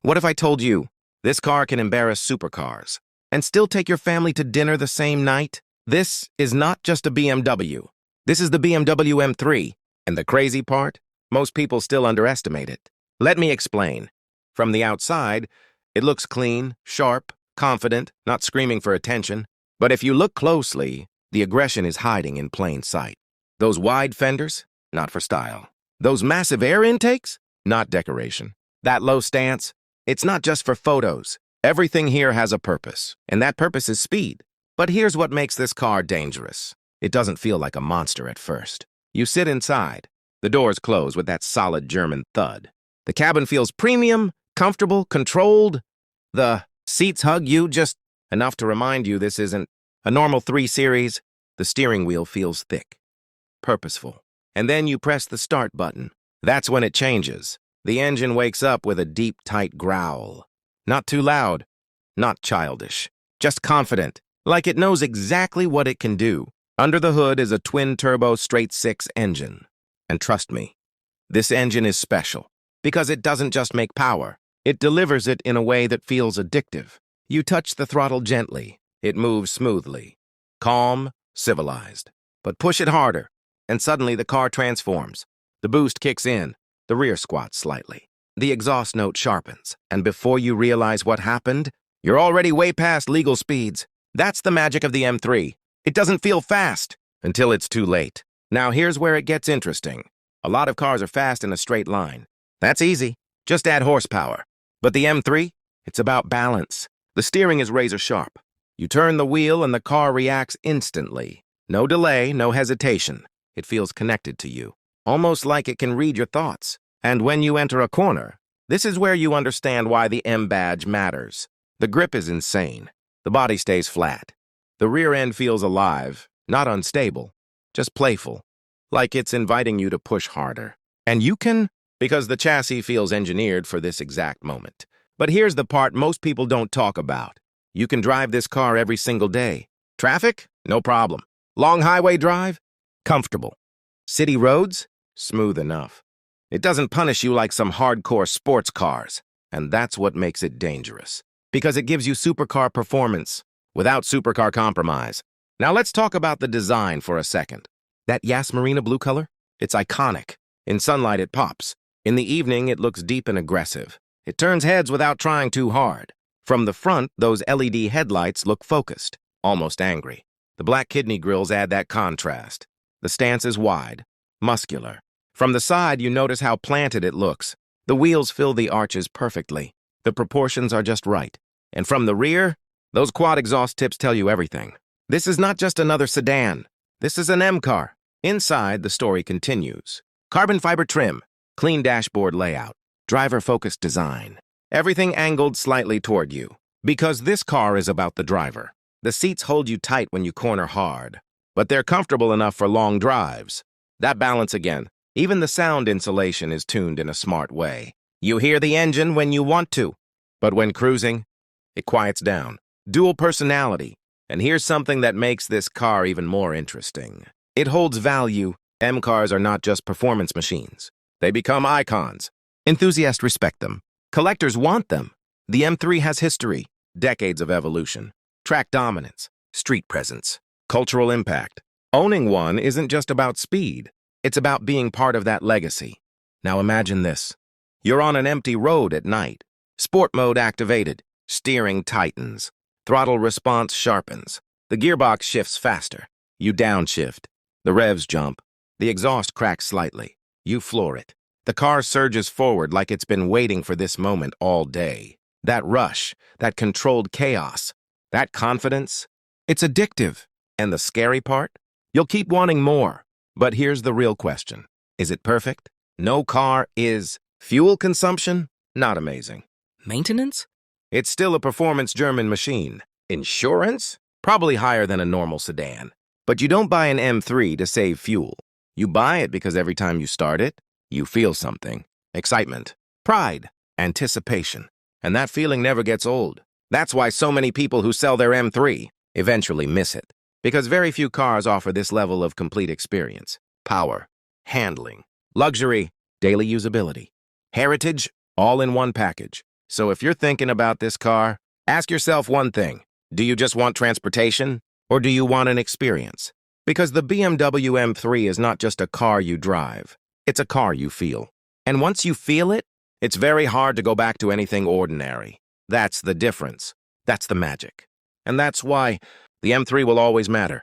What if I told you this car can embarrass supercars and still take your family to dinner the same night? This is not just a BMW. This is the BMW M3. And the crazy part? Most people still underestimate it. Let me explain. From the outside, it looks clean, sharp, confident, not screaming for attention. But if you look closely, the aggression is hiding in plain sight. Those wide fenders? Not for style. Those massive air intakes? Not decoration. That low stance? It's not just for photos. Everything here has a purpose, and that purpose is speed. But here's what makes this car dangerous. It doesn't feel like a monster at first. You sit inside. The doors close with that solid German thud. The cabin feels premium, comfortable, controlled. The seats hug you just enough to remind you this isn't a normal 3 Series. The steering wheel feels thick, purposeful. And then you press the start button. That's when it changes. The engine wakes up with a deep, tight growl. Not too loud, not childish, just confident, like it knows exactly what it can do. Under the hood is a twin-turbo straight-six engine. And trust me, this engine is special because it doesn't just make power. It delivers it in a way that feels addictive. You touch the throttle gently. It moves smoothly. Calm, civilized. But push it harder, and suddenly the car transforms. The boost kicks in. The rear squats slightly. The exhaust note sharpens, and before you realize what happened, you're already way past legal speeds. That's the magic of the M3. It doesn't feel fast until it's too late. Now here's where it gets interesting. A lot of cars are fast in a straight line. That's easy. Just add horsepower. But the M3? It's about balance. The steering is razor sharp. You turn the wheel and the car reacts instantly. No delay, no hesitation. It feels connected to you. Almost like it can read your thoughts. And when you enter a corner, this is where you understand why the M badge matters. The grip is insane. The body stays flat. The rear end feels alive, not unstable, just playful, like it's inviting you to push harder. And you can, because the chassis feels engineered for this exact moment. But here's the part most people don't talk about. You can drive this car every single day. Traffic? No problem. Long highway drive? Comfortable. City roads? Smooth enough. It doesn't punish you like some hardcore sports cars, and that's what makes it dangerous. Because it gives you supercar performance, without supercar compromise. Now let's talk about the design for a second. That Yasmarina blue color? It's iconic. In sunlight it pops. In the evening it looks deep and aggressive. It turns heads without trying too hard. From the front, those LED headlights look focused, almost angry. The black kidney grills add that contrast. The stance is wide, muscular. From the side, you notice how planted it looks. The wheels fill the arches perfectly. The proportions are just right. And from the rear, those quad exhaust tips tell you everything. This is not just another sedan. This is an M car. Inside, the story continues. Carbon fiber trim, clean dashboard layout, driver-focused design. Everything angled slightly toward you. Because this car is about the driver. The seats hold you tight when you corner hard, but they're comfortable enough for long drives. That balance again. Even the sound insulation is tuned in a smart way. You hear the engine when you want to, but when cruising, it quiets down. Dual personality. And here's something that makes this car even more interesting. It holds value. M cars are not just performance machines. They become icons. Enthusiasts respect them. Collectors want them. The M3 has history, decades of evolution, track dominance, street presence, cultural impact. Owning one isn't just about speed. It's about being part of that legacy. Now imagine this. You're on an empty road at night. Sport mode activated. Steering tightens. Throttle response sharpens. The gearbox shifts faster. You downshift. The revs jump. The exhaust cracks slightly. You floor it. The car surges forward like it's been waiting for this moment all day. That rush, that controlled chaos, that confidence, it's addictive. And the scary part? You'll keep wanting more. But here's the real question. Is it perfect? No car is. Fuel consumption? Not amazing. Maintenance? It's still a performance German machine. Insurance? Probably higher than a normal sedan. But you don't buy an M3 to save fuel. You buy it because every time you start it, you feel something. Excitement, pride, anticipation. And that feeling never gets old. That's why so many people who sell their M3 eventually miss it. Because very few cars offer this level of complete experience. Power, handling, luxury, daily usability, heritage, all in one package. So if you're thinking about this car, ask yourself one thing. Do you just want transportation, or do you want an experience? Because the BMW M3 is not just a car you drive, it's a car you feel. And once you feel it, it's very hard to go back to anything ordinary. That's the difference. That's the magic. And that's why the M3 will always matter.